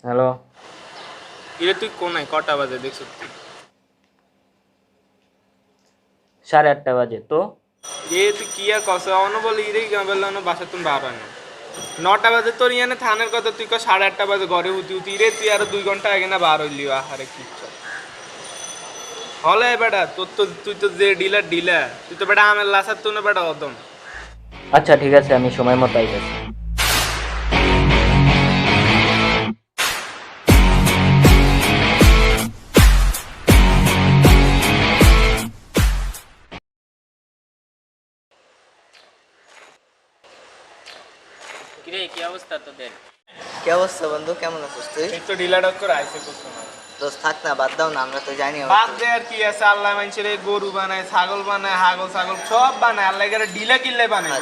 Hello, ইরে তুই কোনায় কটা বাজে দেখছ তুই? 8:30 বাজে তো। তুই কি আর কস অন বলে ইরে বললো বাসা তুমি বার হয় না 9টা বাজে তোর ইয়ানে থানের কথা তুই 8:30 বাজে ঘরে উঠি উঠি রে তুই আরো 2 ঘন্টা আগে না বার হইলি আহারে কি হলে বেটা তোর তো তুই তো যে ডিলার তুই তো বেটা আমের লাসার তো না বেটা অদম। আচ্ছা ঠিক আছে, আমি সময় মতো আইতেছি। কিরে কি অবস্থা তোদের? কি অবস্থা বন্ধু, কেমন আছিস তুই? এই তো ডিলার করে আইছে করছো না দোস্ত থাক না, বাদ দাও না, আমরা তো জানি। বাদ দে আর কি আছে, আল্লাহ মানুষের গরু বানায়, ছাগল বানায়, ছাগল সব বানায়, আল্লাহ এর ডিলা কিনলে বানায়।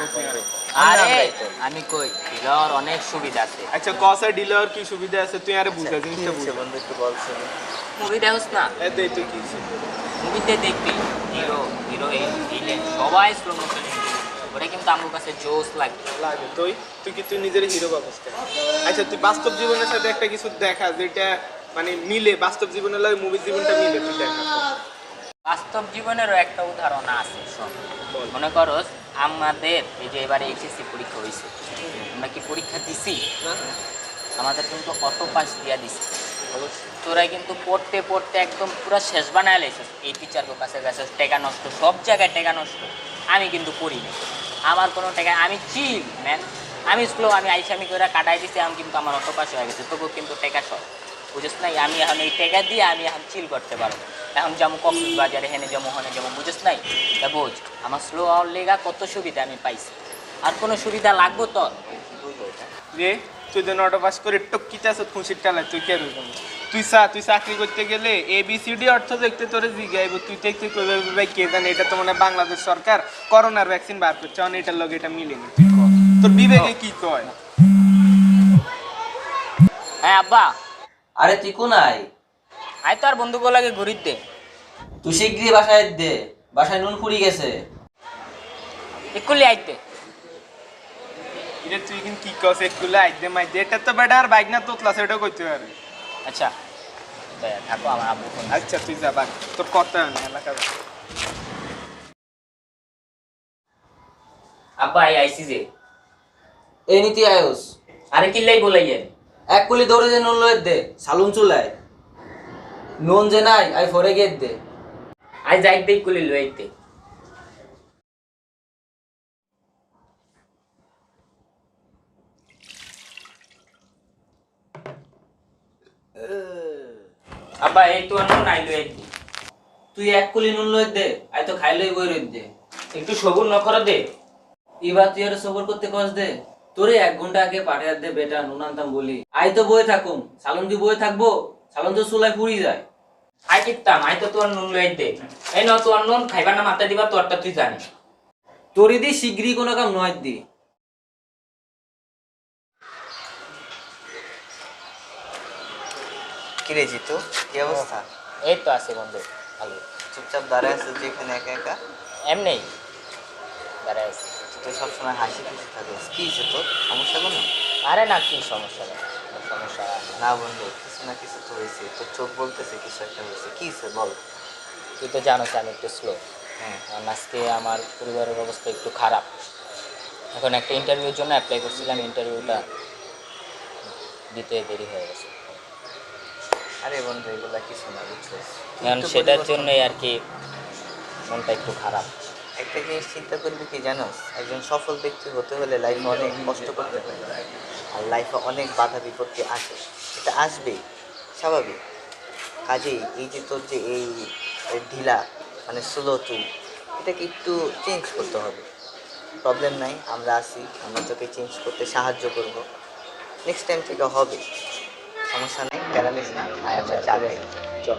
আরে আমি কই ডিলার অনেক সুবিধা আছে। আচ্ছা কসে ডিলার কি সুবিধা আছে তুই আরে বুঝা জিনিসটা বুঝা বন্ধু একটু বলছো। মুভি দেখছ না? এ দে তুই কি মুভিতে দেখবি হিরো হিরোইন ভিলেন সবাই স্লো মোশন, ওটা কিন্তু আমার কাছে জোস লাগে তুই নিজের হিরো ব্যবস্থা। আচ্ছা তুই বাস্তব জীবনের সাথে একটা কিছু দেখা যেটা মানে মিলে, বাস্তব জীবনের লাগে মুভির জীবনটা মিলে, তুই দেখা। বাস্তব জীবনেরও একটা উদাহরণ আছে। মনে করো আমাদের এই যে এবারে এইচএসসি পরীক্ষা হয়েছে, আমরা কি পরীক্ষা দিছি? আমাদের কিন্তু অটো পাস দিয়া দিছি। তোরা কিন্তু পড়তে পড়তে একদম পুরো শেষ বানায় লাইছিস, এই টিচারের কাছে গেছে, টেকা নষ্ট, সব জায়গায় টেকা নষ্ট। আমি কিন্তু পড়ি না, আমার কোনো টেকা, আমি চিল ম্যান, আমি স্লো, আমি আইসামি করে কাটাই দিছি, আমি কিন্তু আমার অটো পাস হয়ে গেছে, তবুও কিন্তু টেকা সব বুঝিস নাই। আমি এখন এই টেকা দিয়ে আমি এখন চিল করতে পারবো। এখন যেমন কক্সবাজারে হেনে যেমন হনে যেমন বুঝিস নাই, তা বুঝ আমার স্লো আওয়ার লেগা কত সুবিধা আমি পাইছি, আর কোনো সুবিধা লাগবো তোর? রে তুই তো অটো পাস করে টকিতে আছো খুশির টালায়, তুই কে রকম তুই চাকরি করতে গেলে ABCD অর্থ দেখতে তোরে জিগাইব, তুই দেখতে কইবে ভাই কে জানে, এটা তো মনে বাংলাদেশ সরকার করোনার ভ্যাকসিন বার করছে, অন এটার লগে এটা মিলেনি, তুই কর তোর বিবেকে কি কয়? হ্যাঁ আব্বা। আরে তুই কোনায়? আয় তো আর বন্ধুগুলো লাগে ঘুরিতে। তুই শিগগিরই বাসায় দে, বাসায় নুন ফুরিয়ে গেছে। এক্ষুনি আইতে। এটা তুই কিন্তু কি কস একগুলো আইদে মাইদে, এটা তো বেটা আর বাইক না তোতলা সেটা কইতে পারে। আচ্ছা থাকো, আমার আব্বু ফোন। আচ্ছা তুই যা বাক, তোর কথা না এলাকা। আব্বা আইসি যে এই নীতি আয়ুষ, আরে কিল্লাই বলাইয়ে এক কুলি দৌড়ে যে নুন লয়ের দে, সালুন চুলায় নুন যে নাই আই ফরে গেট দে। আই যাইতেই কুলি লইতে। আব্বা এই তো আনো নাই লইতে। তুই এক কুলি নুন লয়ের দে, আই তো খাইলই বই রইত দে। একটু সবুর নখর দে। এবার তুই আর সবর করতে কস দে, তোরে 1 ঘন্টা আগে পাঠিয়ে দে বেটা নুন আনতাম বলি। আই তো বই থাকুম, সালন কি বই থাকবো? সালন তো চুলায় পুরি যায়। আই কিতাম আই তো তোর নুন লইতে। এই ন তোর নুন খাইবা না মাথা দিবা, তোরটা তুই জানিস। তোর দি শিগগিরই কোনো কাম নয় দি। কিরে জিতু, কি অবস্থা? এই তো আছে বন্ধু, ভালো। চুপচাপ দাঁড়ায় আছিস যেখানে একা একা? এমনি দাঁড়ায় আছি। তুই সবসময় হাসি খুশি থাকিস, কি হয়েছে তোর? সমস্যা কোনো? আরে না, কি সমস্যা নেই, সমস্যা না বন্ধু, কিছু না কিছু তো হয়েছে, তোর চোখ বলতেছে কিছু একটা হয়েছে, কি হয়েছে বল। তুই তো জানোস আমি একটু স্লো। হ্যাঁ, আজকে আমার পরিবারের অবস্থা একটু খারাপ। এখন একটা ইন্টারভিউর জন্য অ্যাপ্লাই করছিলাম, ইন্টারভিউটা দিতে দেরি হয়ে গেছে। আরে বন্ধু এগুলা কিছু না, বুঝছিস? এখন সেটার জন্যই আর কি মনটা একটু খারাপ। একটা জিনিস চিন্তা করবি কি জানোস, একজন সফল ব্যক্তি হতে হলে লাইফে অনেক কষ্ট করতে হয়, আর লাইফে অনেক বাধা বিপত্তি আসে, এটা আসবেই, স্বাভাবিক। কাজেই এই যে তোর যে এই ঢিলা মানে স্লো তুই, এটাকে একটু চেঞ্জ করতে হবে। প্রবলেম নাই, আমরা আছি, আমরা তোকে চেঞ্জ করতে সাহায্য করব। নেক্সট টাইম থেকে হবে, সমস্যা নেই, প্যারালিস না, আমরা চালাই চল।